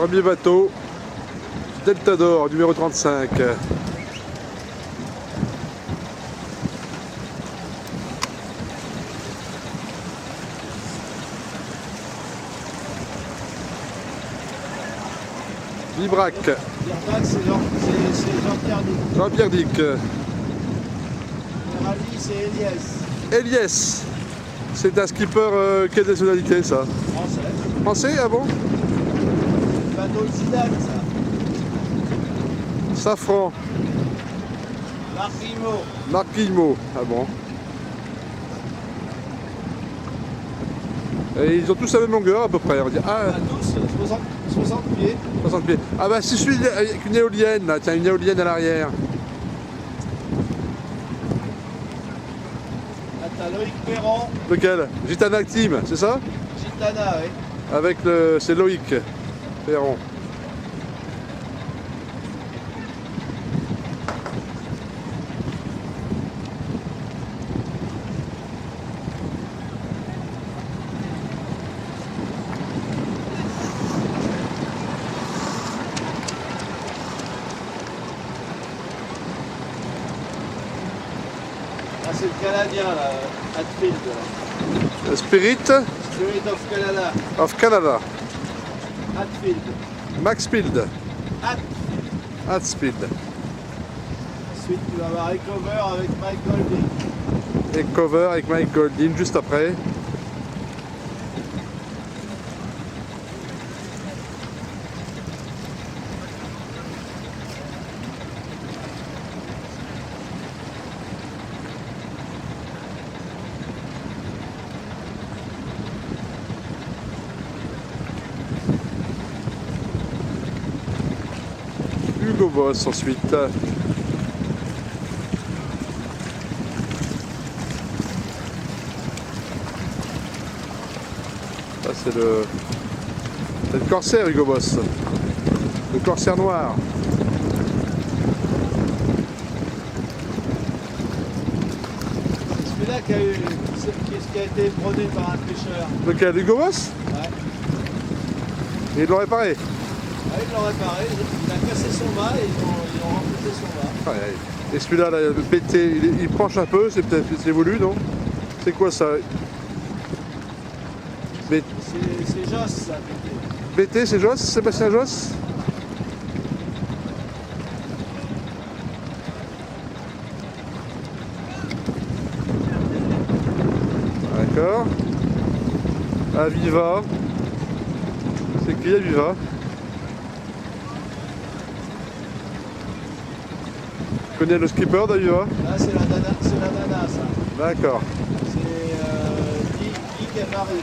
Premier bateau, Delta d'Or, numéro 35. Vibrac. Vibrac, c'est Jean-Pierre Dick. Jean-Pierre Dick. Rallye, c'est Eliès. Eliès. C'est un skipper, quelle nationalité ça? Français. Français, ah bon? Bateau de Zidane, ça. Safran. Marc Guillemot. Marc Guillemot, ah bon? Et ils ont tous la même longueur à peu près. On dit, ah, Tous 60 pieds. 60 pieds. Ah bah c'est celui avec une éolienne là, tiens, une éolienne à l'arrière. Là, t'as Loïc Perron. Lequel? Gitana Team, c'est ça? Gitana, oui. Avec le. C'est Loïc Perron. Là, c'est le Canadien, là. Hatfield. Spirit Spirit of Canada. of Canada. Hatfield. Maxfield. Hat. Hatsfield. Ensuite, tu vas avoir Ecover avec Mike Golding. Et cover avec Mike Goldin juste après. Hugo Boss ensuite. Ça c'est le corsaire Hugo Boss. Le corsaire noir. C'est celui-là qui a été brodé par un pêcheur. Lequel? Hugo Boss? Ouais. Et ils l'ont réparé. Ouais, ils l'ont réparé, il a cassé son mât et ils ont remplacé son mât. Ouais. Et celui-là, là, le BT, il penche un peu, c'est peut-être c'est voulu, non? C'est quoi ça? C'est Joss, ça, BT. BT, c'est Joss? Sébastien Joss? D'accord. Aviva. C'est qui Aviva? Tu connais le skipper d'Aviva? Là, c'est la nana, ça. D'accord. C'est Guy et Marie.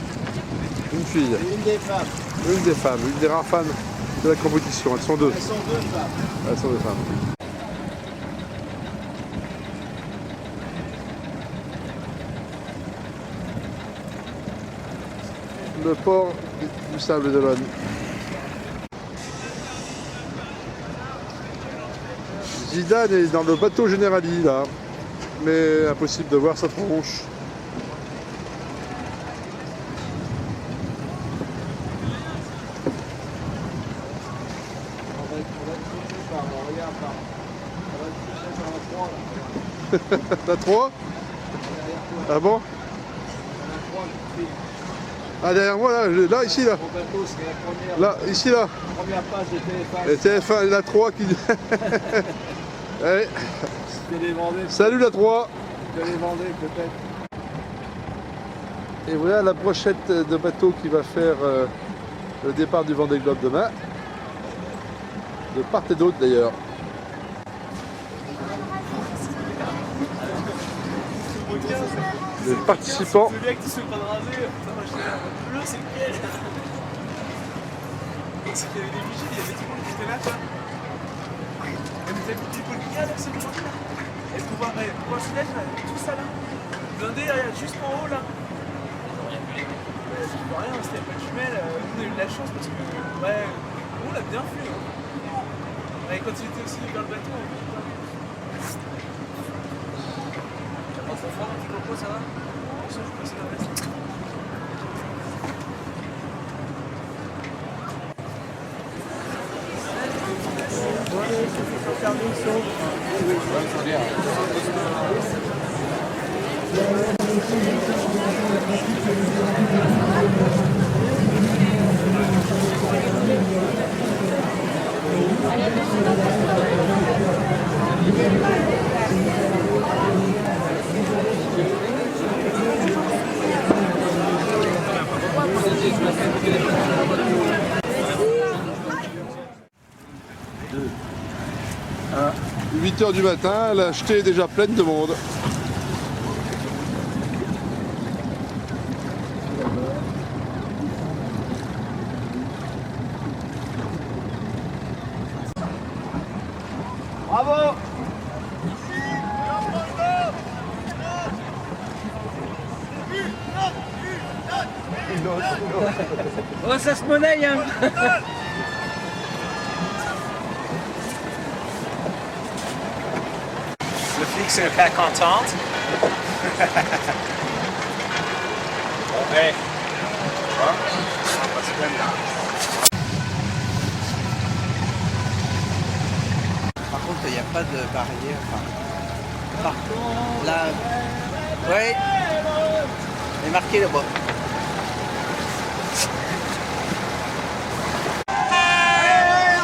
Une fille. Et une des femmes. Une des femmes, une des rares femmes de la compétition. Elles sont deux. Elles sont deux femmes. Elles sont deux femmes. Le port du Sable d'Olonne. Zidane est dans le bateau Generali là, mais impossible de voir sa tronche. On va être touché par, regarde, on va être touché par la 3 là. La 3? Derrière toi. Ah bon? La 3 qui fait. Ah derrière moi là, ici là. Mon bateau, c'est la première. Là, ici là. Première page de TF1. Et TF1, la 3 qui. Allez. C'était les Vendées. Salut la 3. C'était les Vendées peut-être. Et voilà la brochette de bateau qui va faire le départ du Vendée Globe demain. De part et d'autre d'ailleurs. Les participants. Le mec qui se fait pas de raser, putain, moi j'étais là, bleu c'est lequel? C'est qu'il y avait des vigiles, il y avait tout le monde qui était là, quoi. Elle nous a dit, tu peux le regarder, c'est le là. Et pouvoir se mettre là, tout ça là. Blindé, regarde, juste en haut là. Je vois rien, c'était pas de jumelle, nous on a eu de la chance parce que, ouais, on l'a bien fait. Hein. Ouais, quand il était aussi vers le bateau, on s'en fout, un petit coco, ça va? Je pense que ça va. À 8 h du matin, la jetée est déjà pleine de monde. Bravo! Oh, ça se monnaie, hein. Le flic serait pas content. Bon, hey. On va se plaindre. Par contre, il n'y a pas de barrière. Par contre, là. Oui. Il est marqué là-bas.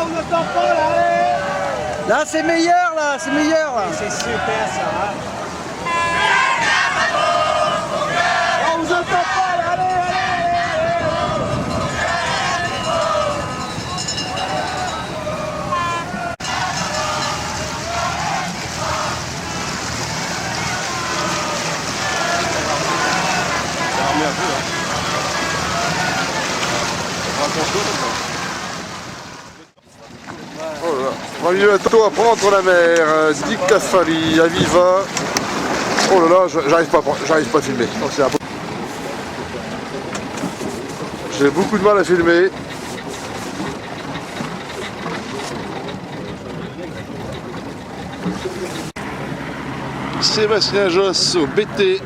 On n'entend pas là, allez! Là, c'est meilleur, là. C'est meilleur, là. C'est super ça, hein? On vous entend pas là, allez, Oh là là. Premier bateau à prendre la mer, Dick Cafari, Aviva. Oh là là, j'arrive pas à filmer. Oh, c'est impossible. J'ai beaucoup de mal à filmer. Sébastien Josse au BT.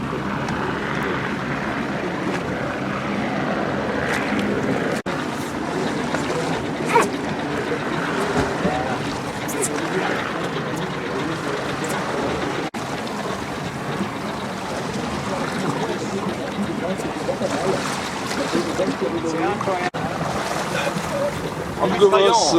Hugo Boss.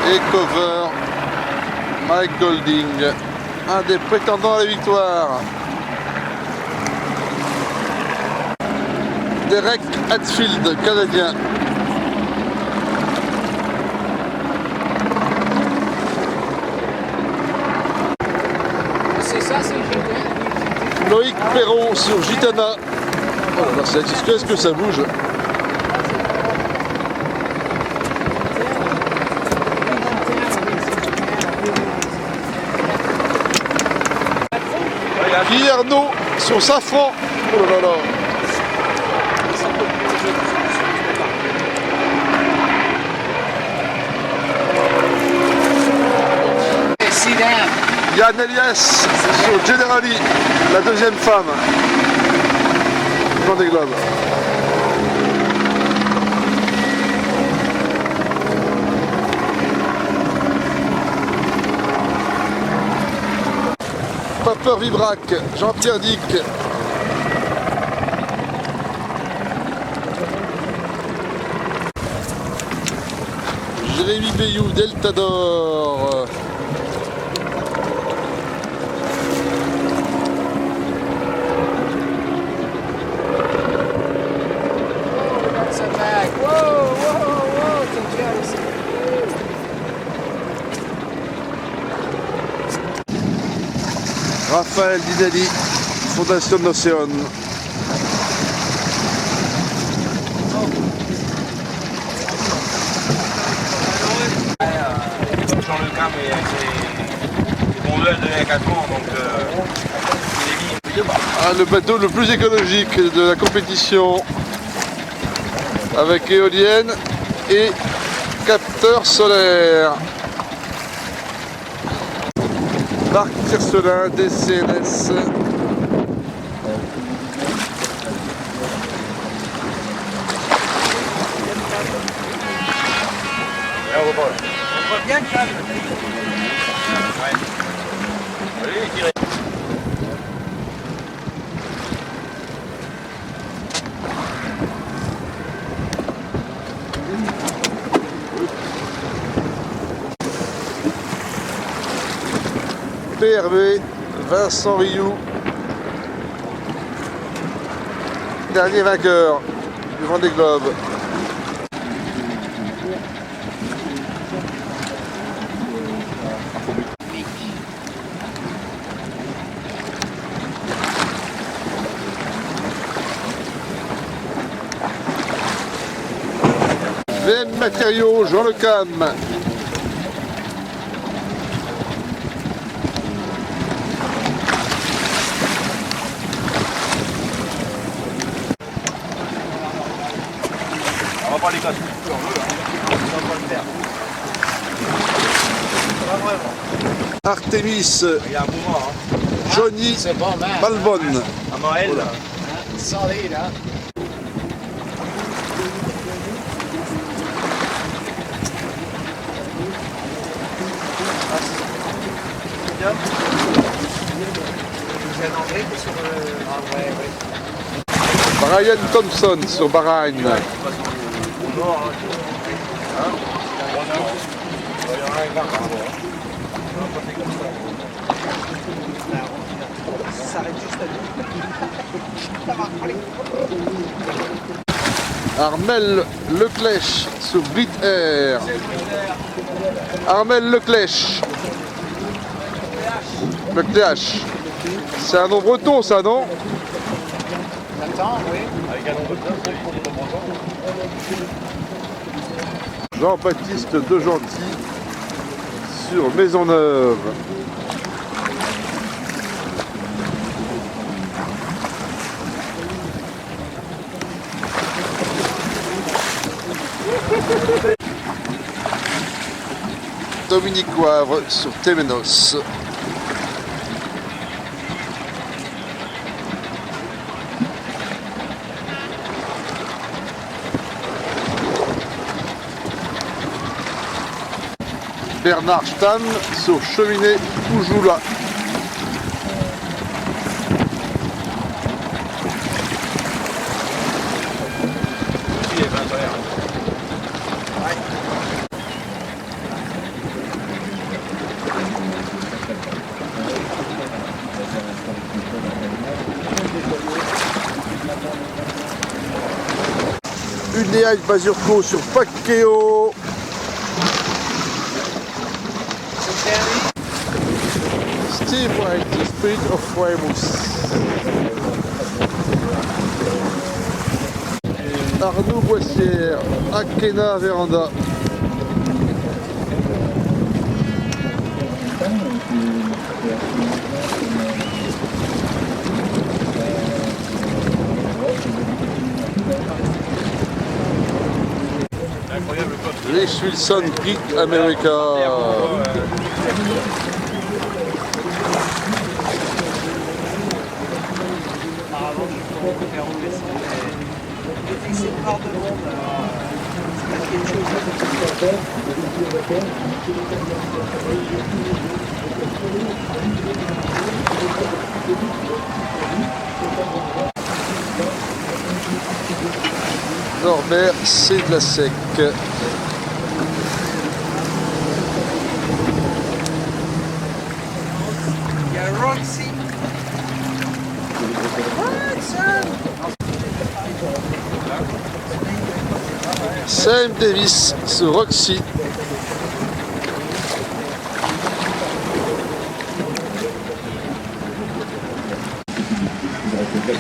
Et cover Mike Golding, un des prétendants à la victoire. Derek Hatfield, canadien. C'est ça, c'est génial. Loïc Perron sur Gitana. Oh là là, est-ce que ça bouge? Guy Arnaud sur Safran. Oh là là là. Yann Elias sur Generali, la deuxième femme du Vendée Globe. Papeur Vibrac, Jean-Pierre Dick. Jérémy Bayou, Delta d'Or. Raphaël Dinelli, Fondation d'Océan. Dans le cas, mais c'est mon œil de 4 ans, donc il est mis. Ah, le bateau le plus écologique de la compétition, avec éolienne et capteur solaire. Marc Tiercelin, DCNS. on voit pas là. On voit bien que là, Allez, tirez. PRV, Vincent Rioux, dernier vainqueur du Vendée Globe. VM Matériaux, Jean Le Cam. On va pas les casser. Artemis, Il y a un mouvement, hein. Johnny C'est bon, man. Balbonne. À Maël, là. Solide, hein? c'est un anglais qui est sur le... Ah ouais, ouais. Brian Thompson sur Bahreïn. Au nord, hein. Hein? Il y en a un quart par rapport, hein. On va passer comme ça. Ça s'arrête juste à nous. Armel Leclèche sur Brit Air. Armel Leclèche. Lecléache. C'est un nom breton ça, non? Attends, oui. Avec un nombre de temps, il faut pas breton. Jean-Baptiste De Gentil sur Maisonneuve. Dominique Coivre sur Téménos. Bernard Stam sur Cheminée Oujoula. Il est 20 heures. Udéaï Bazurko sur Pacquiao. Steve White, The Spirit of Weymouth. Arnaud Boissière, Akena Véranda. Incroyable poste. Rich Wilson, Geek America. Apparemment, je peux faire rouler ça. Mais c'est une part de monde, alors c'est pas quelque Norbert, c'est de la sec. Il y a Roxy. Sam Davis sur Roxy.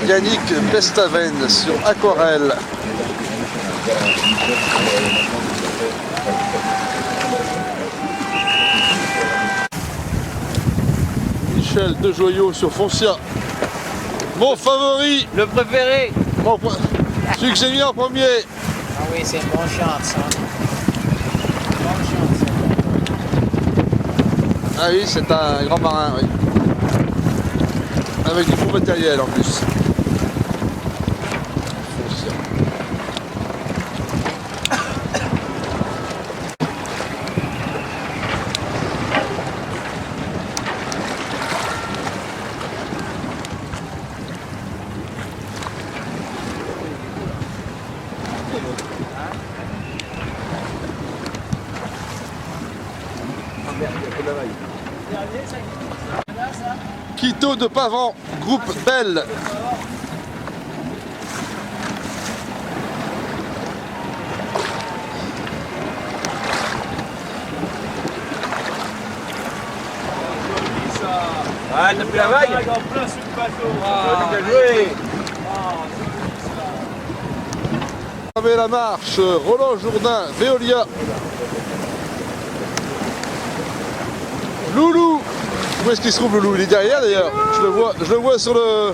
Yannick Bestaven sur Aquarelle. Michel Dejoyaux sur Foncia. Mon favori, Le préféré. celui que j'ai mis en premier. Ah oui, c'est une bonne chance, hein. Bonne chance. Ah oui, c'est un grand marin, oui. Avec du beau matériel en plus. Foncia. Quito de Pavan, groupe Belle. Ah, t'as pris la vague? En plein sur le bateau. Bien joué. Avec la marche, Roland Jourdain, Veolia. Loulou. Où est-ce qu'il se trouve Loulou? Il est derrière d'ailleurs. Je le vois sur le...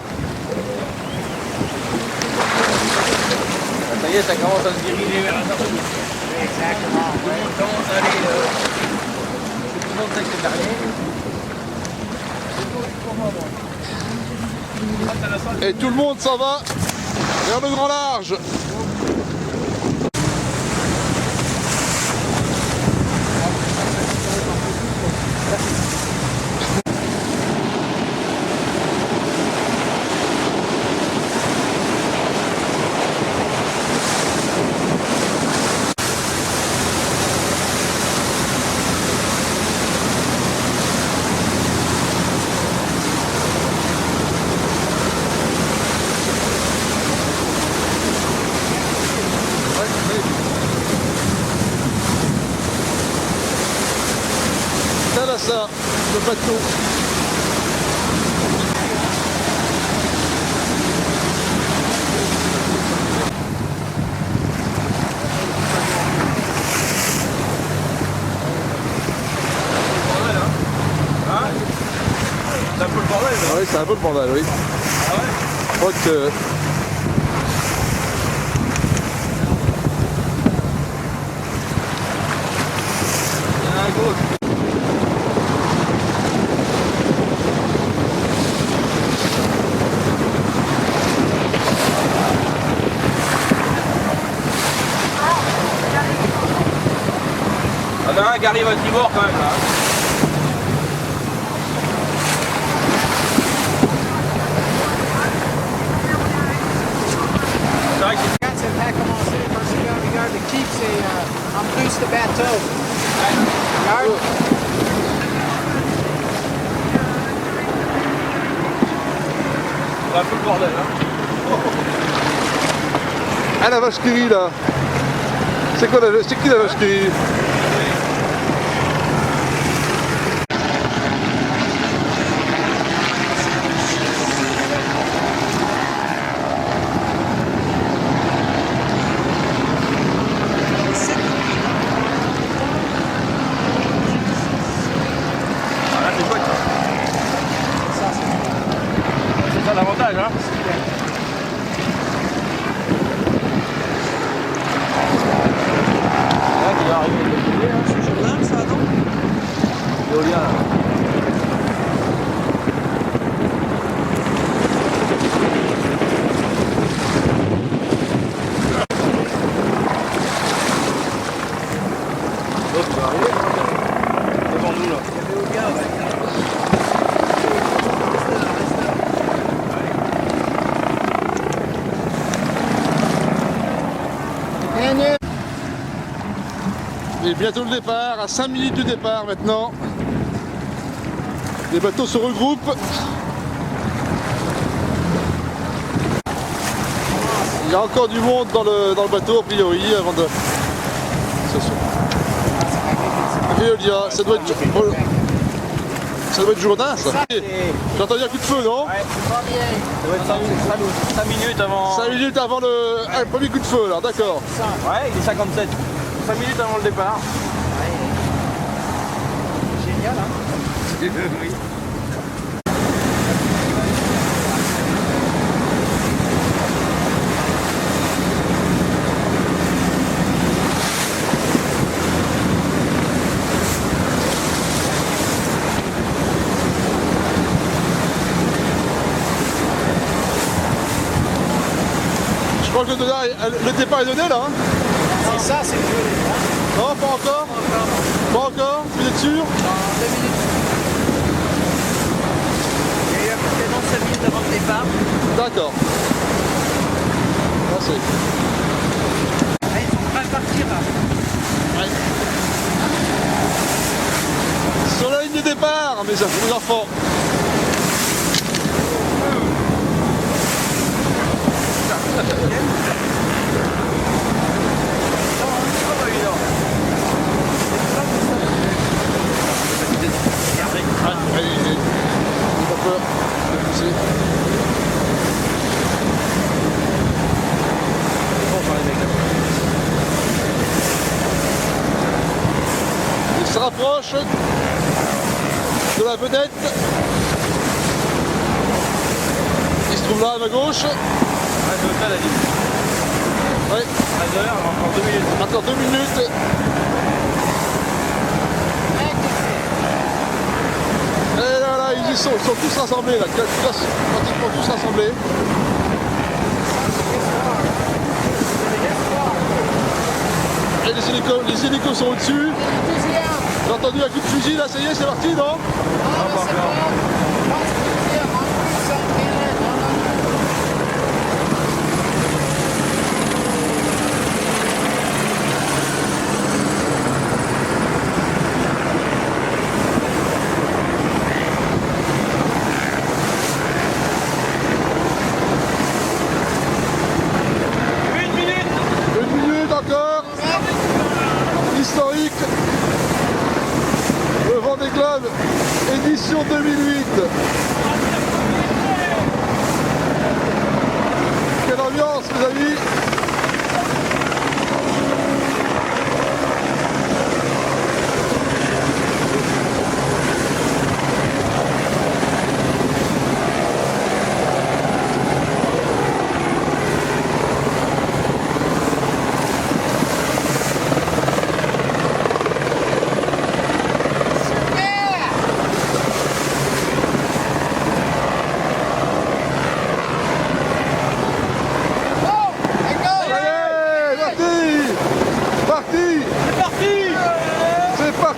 Ça y est, ça commence à se diriger vers la sortie. Exactement. Tout le monde commence à aller... Tout le monde sait que c'est dernier. Et tout le monde s'en va vers le grand large. Ça, le bateau. C'est un peu le bordel, là. Ah oui, c'est un peu le bordel, oui. Ah ouais? Je crois que... Il y en a un à gauche. Il y en a un qui arrive à tribord quand même là. C'est vrai que c'est... Quand ça a commencé, parce que regarde, le keep, c'est en plus de bateau. Regarde. C'est un peu le bordel hein. Ah, la vache qui rit là. C'est quoi c'est qui la vache qui rit? Ah, là c'est chouette. C'est ça l'avantage hein. Là qui va arriver de l'autre côté, hein. C'est Jourdain, ça, non? Veolia là. L'autre qui va arriver devant nous là. Veolia, ouais. Daniel. Et bientôt le départ, à 5 minutes du départ maintenant. Les bateaux se regroupent. Il y a encore du monde dans le bateau a priori avant de... Veolia, ça doit être Jourdain ça. J'entends dire coup de feu non? Ça doit être 5 minutes avant. 5 minutes avant le premier coup de feu là, d'accord. Ouais, il est 57. 5 minutes avant le départ. Génial, hein? Oui. Je crois que le départ est donné là. Hein? C'est ça, c'est le jeu. Non, pas encore. Pas encore. Vous êtes sûr? Dans 2 minutes. Il y a eu à peu près 5 minutes avant le départ. D'accord. Merci. Ah, ils sont prêts à partir là. Sur la ligne de départ, mes enfants. de pousser. Il se rapproche de la vedette. Il se trouve là à ma gauche. Oui. Encore 2 minutes. Et là, ils sont tous rassemblés, là, pratiquement tous rassemblés. Et les hélicos sont au-dessus. J'ai entendu un coup de fusil, là, ça y est, c'est parti, non? Historique, le Vendée Globe, édition 2008. Quelle ambiance, mes amis!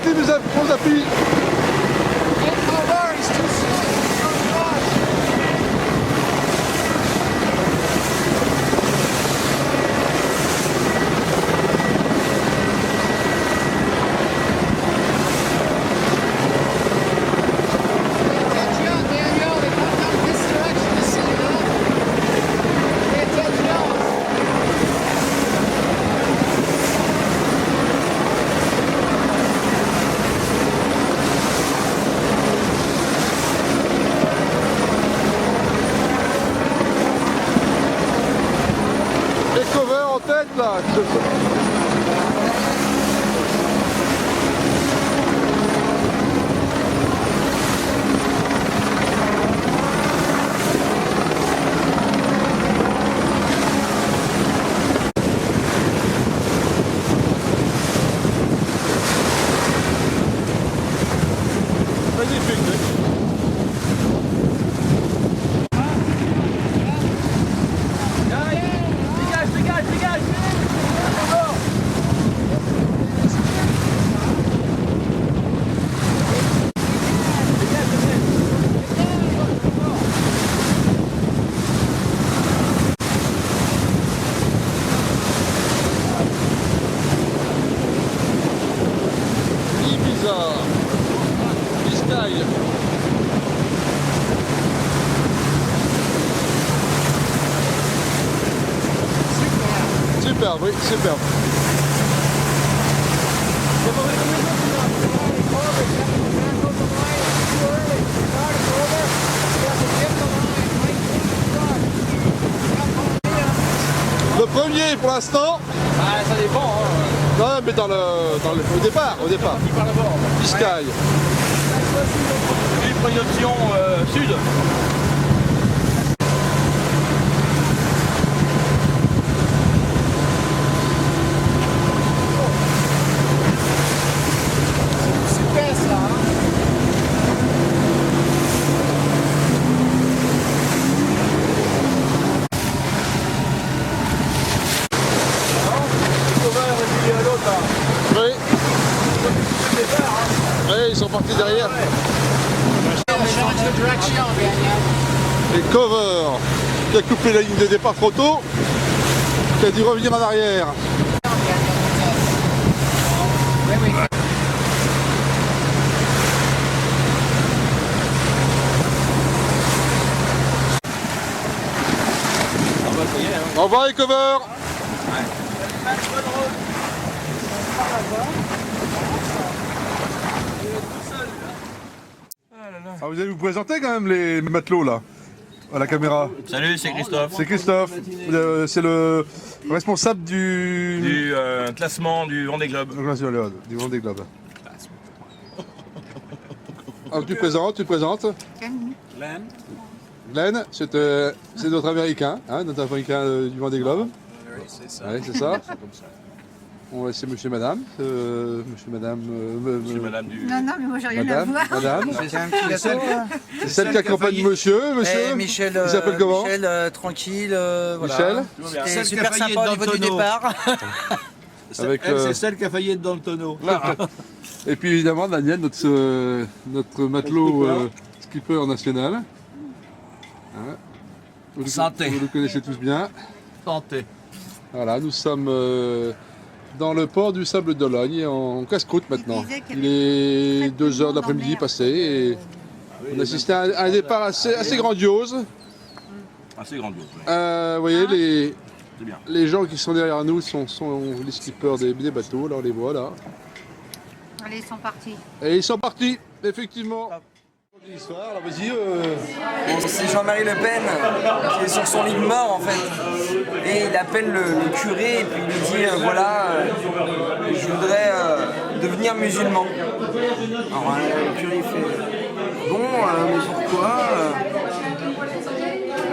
Mes appuis. Là. Magnifique. Biscaye. Superbe, oui, superbe. Le premier pour l'instant. Ah, ça dépend. Hein. Non, mais au départ. Par d'abord. Biscaye. Lui, il prend une option sud. Super ça, hein. Oui. Oui, ils sont partis derrière. Et Cover, qui a coupé la ligne de départ trop tôt, qui a dû revenir en arrière. Au revoir les Cover. là. Ah, vous allez vous présenter quand même les matelots là, à la caméra. Salut, c'est Christophe. C'est Christophe, c'est le responsable du Classement du Vendée Globe. Du Vendée Globe. Alors tu te présentes. Glenn, c'est notre américain, hein, du Vendée Globe. Oui, c'est ça. Oui, c'est ça. On va laisser monsieur, madame. Monsieur, madame. Monsieur, madame du. Non, non, mais moi j'ai rien à voir. Madame. C'est un petit gâteau. C'est celle qui accompagne monsieur. Eh, Michel, il s'appelle comment? Michel, tranquille. Voilà. Michel. C'était Celle super qui a failli sympa au être niveau dans du le tonneau. départ. Avec, Elle, c'est celle qui a failli être dans le tonneau. Et puis évidemment Daniel, notre matelot skipper national. Hein. Santé. Vous le connaissez tous bien. Santé. Voilà, nous sommes dans le port du Sable d'Ologne, en casse-croûte maintenant. Il est 2h de l'après-midi passé et on assistait à un départ assez grandiose. Assez grandiose. Oui. Vous voyez, C'est bien. les gens qui sont derrière nous sont les skippers des bateaux, là on les voit là. Allez, ils sont partis. Et ils sont partis, effectivement. L'histoire, alors vas-y. Bon, c'est Jean-Marie Le Pen qui est sur son lit de mort en fait. Et il appelle le curé et puis il lui dit voilà, je voudrais devenir musulman. Alors le curé il fait bon, mais pourquoi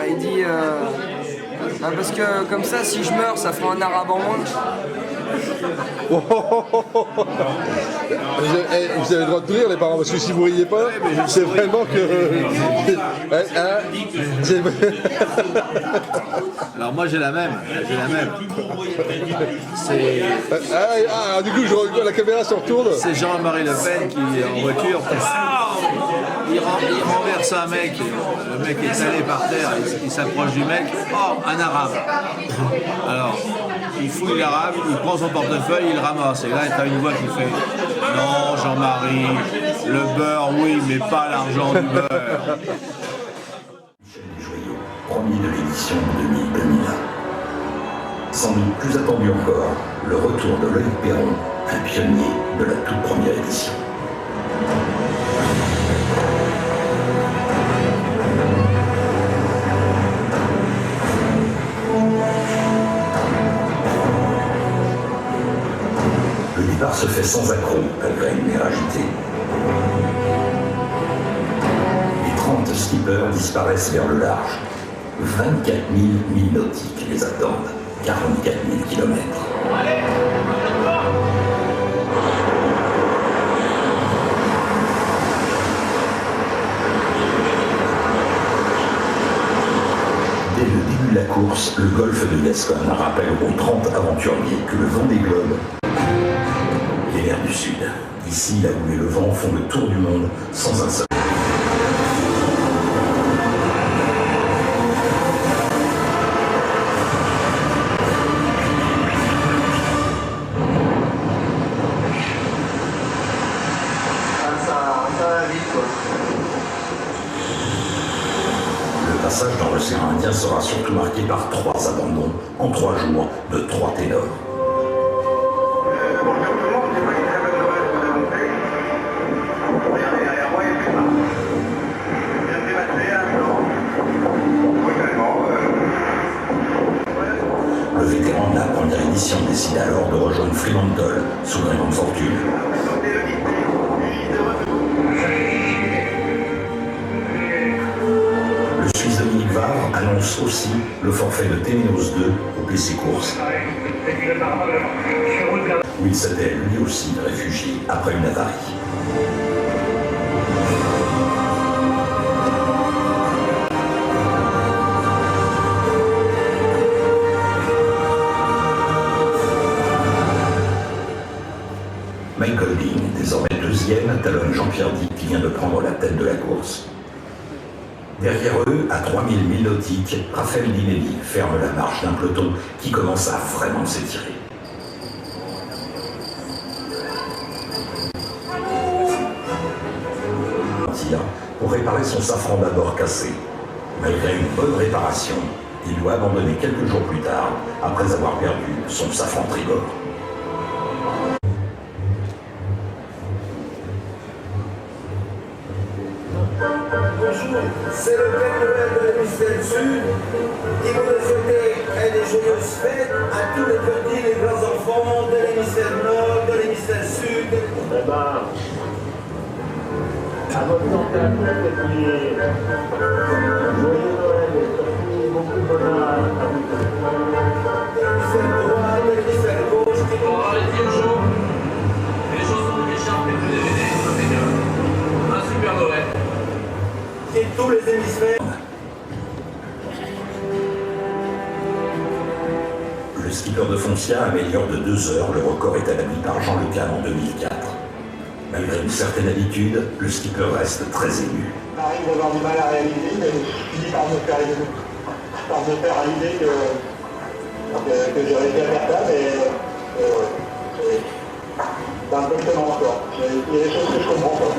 il dit parce que comme ça si je meurs ça fera un arabe en moins. Vous avez le droit de rire les parents, parce que si vous riez pas, c'est vraiment que... Alors moi j'ai la même. Du coup, la caméra se retourne. C'est Jean-Marie Le Pen qui est en voiture. Il renverse un mec, le mec est allé par terre, il s'approche du mec, oh, un arabe. Alors, il fouille l'arabe, il prend son portefeuille, il le ramasse. Et là, tu as une voix qui fait « Non, Jean-Marie, le beurre, oui, mais pas l'argent du beurre. » Joyaux, premier de l'édition 2000-2001. Sans doute plus attendu encore, le retour de Loïc Perron, un pionnier de la toute première édition. Le départ se fait sans accroc, malgré une mer agitée. Les 30 skippers disparaissent vers le large. 24 000 milles nautiques les attendent, 44 000 kilomètres. Dès le début de la course, le golfe de Gascogne rappelle aux 30 aventuriers que le Vendée Globe les mers du Sud. Ici, là où les vents font le tour du monde sans un seul. Le passage dans l'océan Indien sera surtout marqué par 3 abandons en 3 jours de 3 ténors. Le vétéran de la première édition décide alors de rejoindre Fremantle sous une grande fortune. Le Suisse Dominique Favre annonce aussi le forfait de Téménos 2 au PC Course, où il s'était lui aussi réfugié après une avarie. Michael Dean, désormais deuxième, talonne Jean-Pierre Dick qui vient de prendre la tête de la course. Derrière eux, à 3000 milles nautiques, Raphaël Dinelli ferme la marche d'un peloton qui commence à vraiment s'étirer. Pour réparer son safran d'abord cassé. Malgré une bonne réparation, il doit abandonner quelques jours plus tard, après avoir perdu son safran tribord. c'est le Père Noël de l'hémisphère sud qui voudrait souhaiter des joyeuses fêtes à tous les petits, les grands enfants de l'hémisphère nord, de l'hémisphère sud. Eh ben, à votre santé à tous, et puis joyeux Noël et surtout beaucoup de bonheur à vous tous. De l'hémisphère droit, de l'hémisphère gauche, qui vont Alors, les vieux jours, les chansons de Richard et de DVD, c'est bien. Un super Noël. et tous les hémisphères. Le skipper de Foncia améliore de 2 heures le record établi par Jean Le Cam en 2004. Malgré une certaine habitude, le skipper reste très ému. J'arrive d'avoir du mal à réaliser, mais je finis par me faire à l'idée que j'ai réussi à faire ça, mais c'est un peu étonnant encore. Il y a des choses que je comprends pas.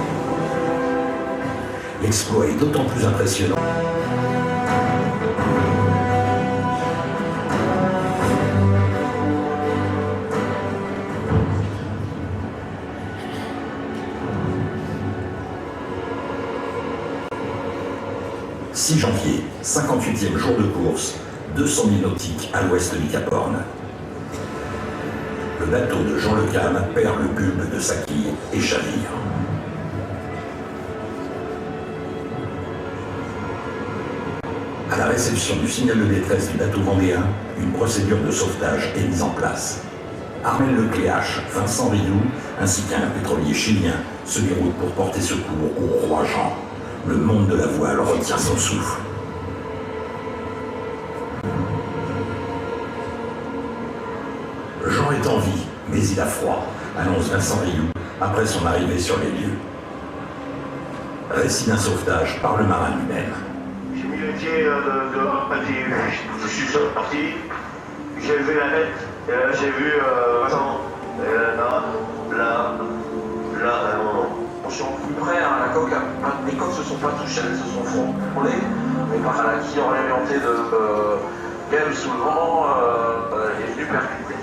L'exploit est d'autant plus impressionnant. « 6 janvier, 58e jour de course, 200 000 nautiques à l'ouest du Cap Horn. Le bateau de Jean Le Cam perd le bulbe de sa quille et chavire. À la réception du signal de détresse du bateau vendéen, une procédure de sauvetage est mise en place. Armel Lecléache, Vincent Rioux, ainsi qu'un pétrolier chilien se déroulent pour porter secours au roi Jean. Le monde de la voile retient son souffle. Jean est en vie, mais il a froid, annonce Vincent Rioux après son arrivée sur les lieux. Récit d'un sauvetage par le marin lui-même. J'ai mis le pied je suis sorti, j'ai vu la bête, et là j'ai vu Vincent, et là, on s'est plus près, hein, la coque, les coques se sont pas touchées, elles se sont frôlées, mais par la quille orientée de Gamme sous le vent est venu percuter,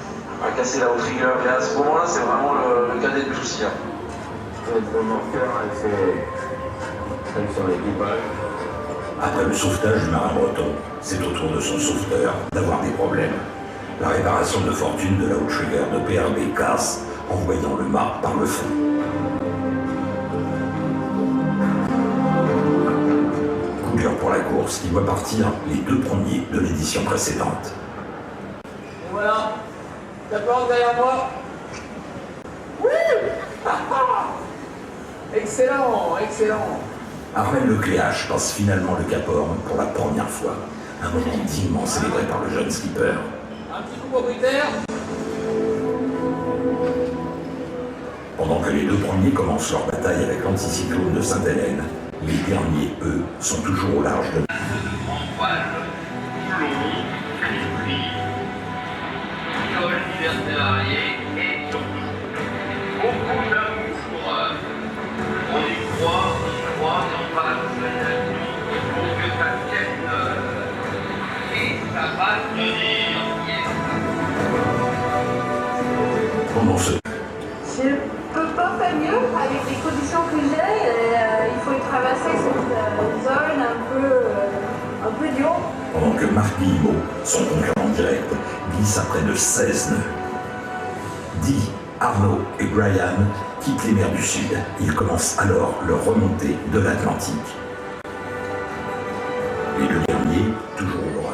a cassé la outrigueur, et à ce moment-là c'est vraiment le cadet de souci. Le marqueur, elle sur l'équipage. Après le sauvetage du marin breton, c'est au tour de son sauveteur d'avoir des problèmes. La réparation de fortune de la outrigger de PRB casse, envoyant le mât par le fond. Coup dur pour la course qui voit partir les 2 premiers de l'édition précédente. Voilà, ça porte derrière moi. Oui. Excellent, excellent. Armel Lecléache passe finalement le Cap Horn pour la première fois. Un moment dignement célébré par le jeune skipper. Un petit coup propriétaire. Pendant que les 2 premiers commencent leur bataille avec l'anticyclone de Sainte-Hélène, les derniers, eux, sont toujours au large de... Pendant ce... Je peux pas faire mieux avec les conditions que j'ai. Il faut traverser cette zone un peu dure. Pendant que Marc Guillemot, son concurrent direct, glisse à près de 16 nœuds. Dee, Arnaud et Brian quittent les mers du Sud. Ils commencent alors leur remontée de l'Atlantique. Les 2 derniers, toujours au bras.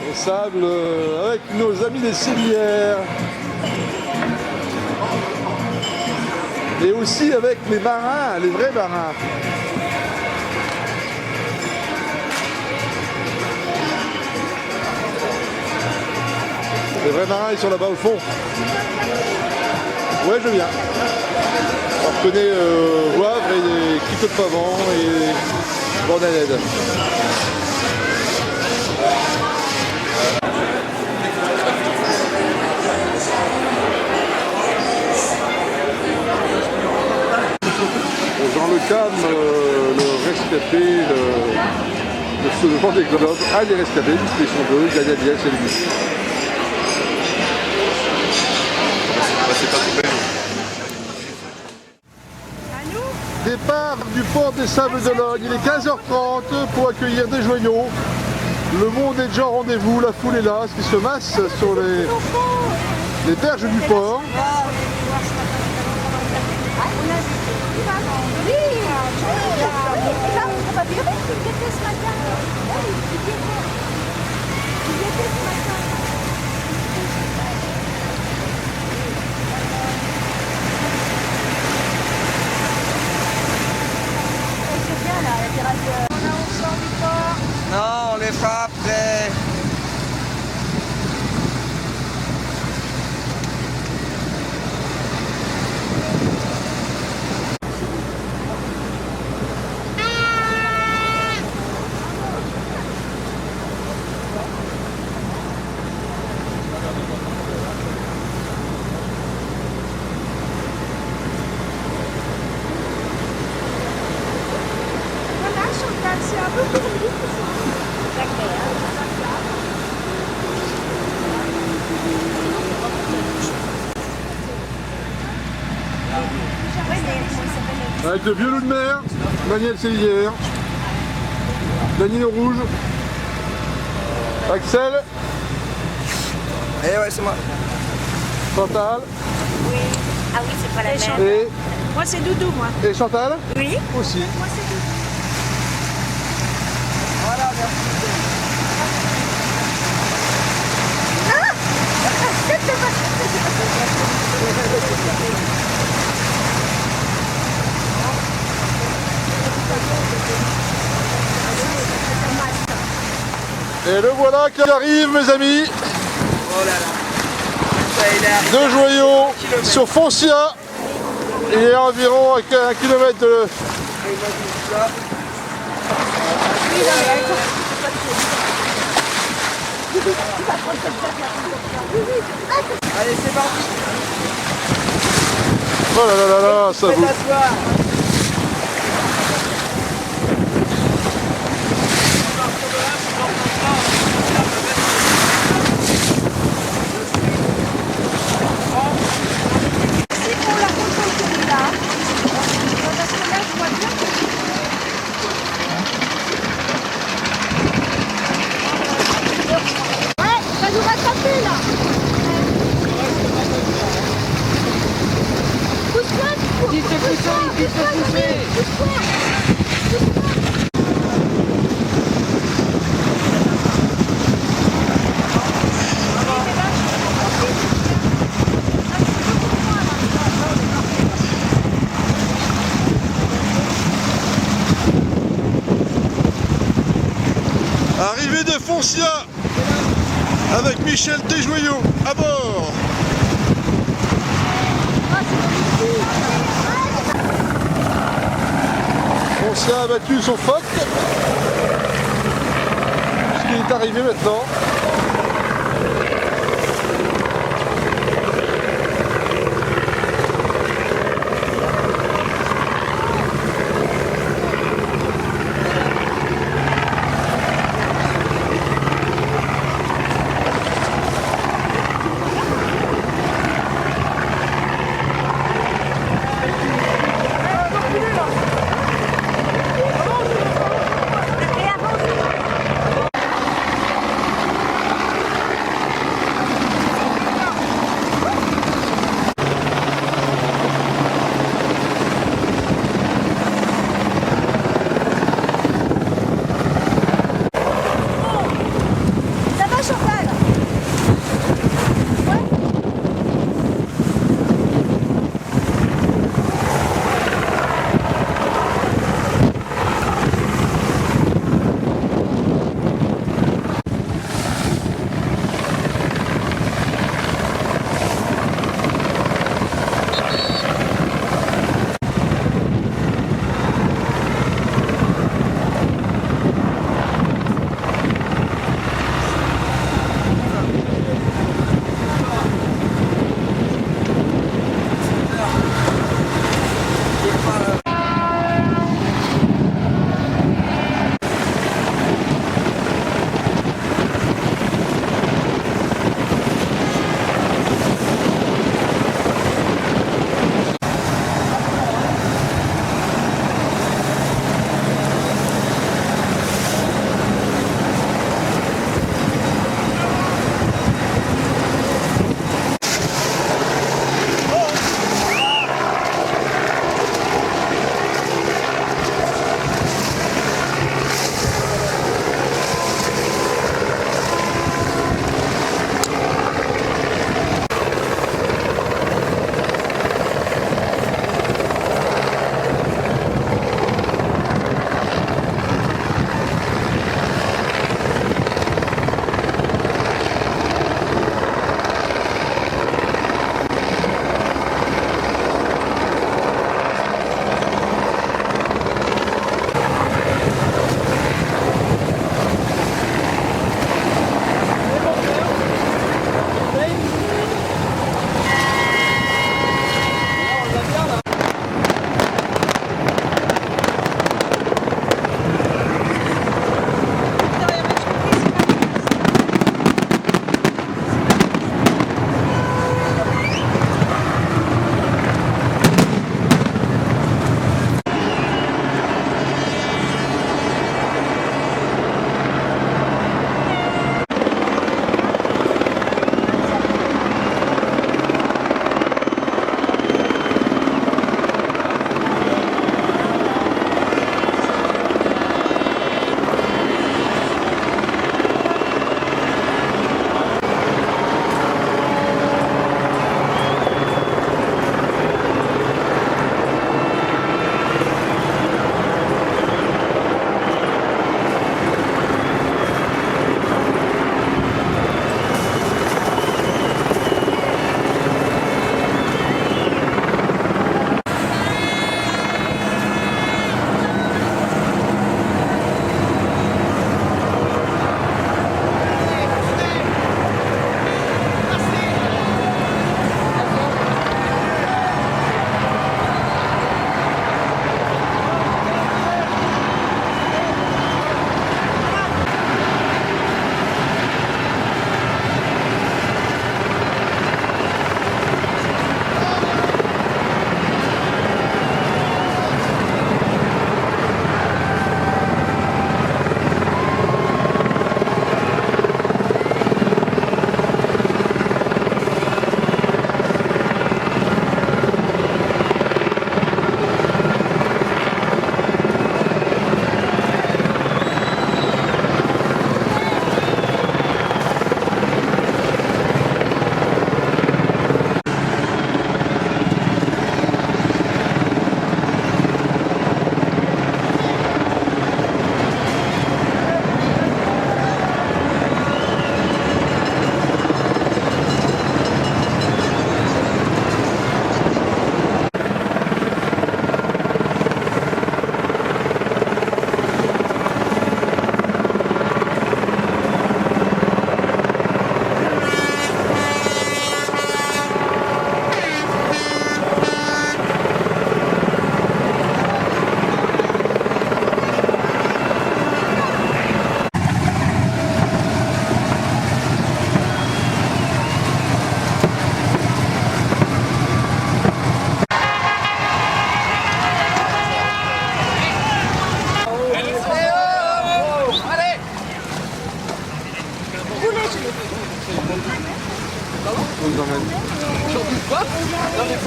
Au sable avec nos amis des Cilières. Et aussi avec les marins, les vrais marins. Les vrais marins, ils sont là-bas au fond. Ouais, je viens. On reconnaît Wavre et Cliquot de Pavant et Bordelais. Jean Le Cam, le rescapé, le Vendée Globe, un des rescapés, puisqu'ils sont deux, Gad Elmaleh et lui. C'est pas tout belle. Départ du port des Sables d'Olonne, il est 15h30 pour accueillir des joyaux. Le monde est déjà au rendez-vous, la foule est là, ce qui se masse sur les berges du port. Non, on les fera après. Avec le vieux loup de mer, Daniel Célière, Danilo Rouge, Axel. Eh ouais, c'est moi. Chantal. Oui. Ah oui, c'est pas la même. Et... Moi, c'est Doudou, moi. Et Chantal. Oui. Aussi. Moi, c'est Doudou. Voilà, merci. Et le voilà qui arrive, mes amis. Oh là là. Deux joyaux sur Foncia. Il est à environ 1 km de... Allez, c'est parti. Oh là là là là, ça vous... Arrivée de Foncia avec Michel Desjoyaux à bord. Foncia a battu son phoque puisqu'il est arrivé maintenant.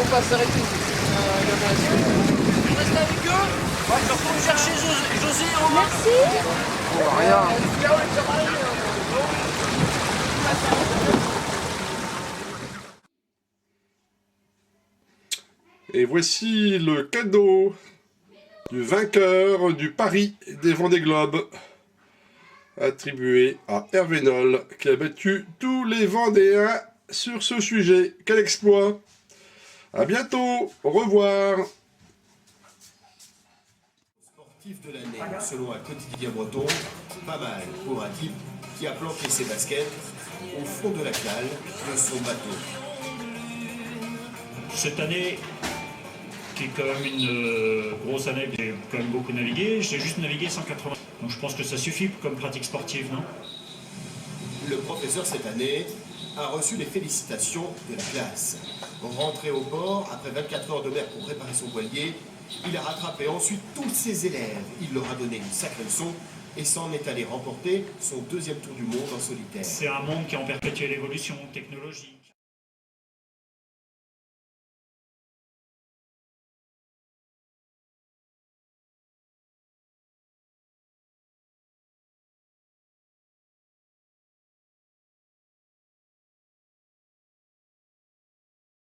faut pas s'arrêter. Tu restes avec eux. Ouais, je retourne chercher José et Romain. Merci. Oh, rien. Et voici le cadeau du vainqueur du pari des Vendée Globe, attribué à Hervé Noll, qui a battu tous les Vendéens sur ce sujet. Quel exploit! À bientôt, au revoir. Sportif de l'année, selon un quotidien breton, pas mal pour un type qui a planqué ses baskets au fond de la cale de son bateau. Cette année, qui est quand même une grosse année, j'ai quand même beaucoup navigué, j'ai juste navigué 180. Donc je pense que ça suffit comme pratique sportive, non? Le professeur cette année a reçu les félicitations de la classe. Rentré au port, après 24 heures de mer pour réparer son voilier, il a rattrapé ensuite tous ses élèves. Il leur a donné une sacrée leçon et s'en est allé remporter son 2e tour du monde en solitaire. C'est un monde qui est en perpétuelle évolution technologique.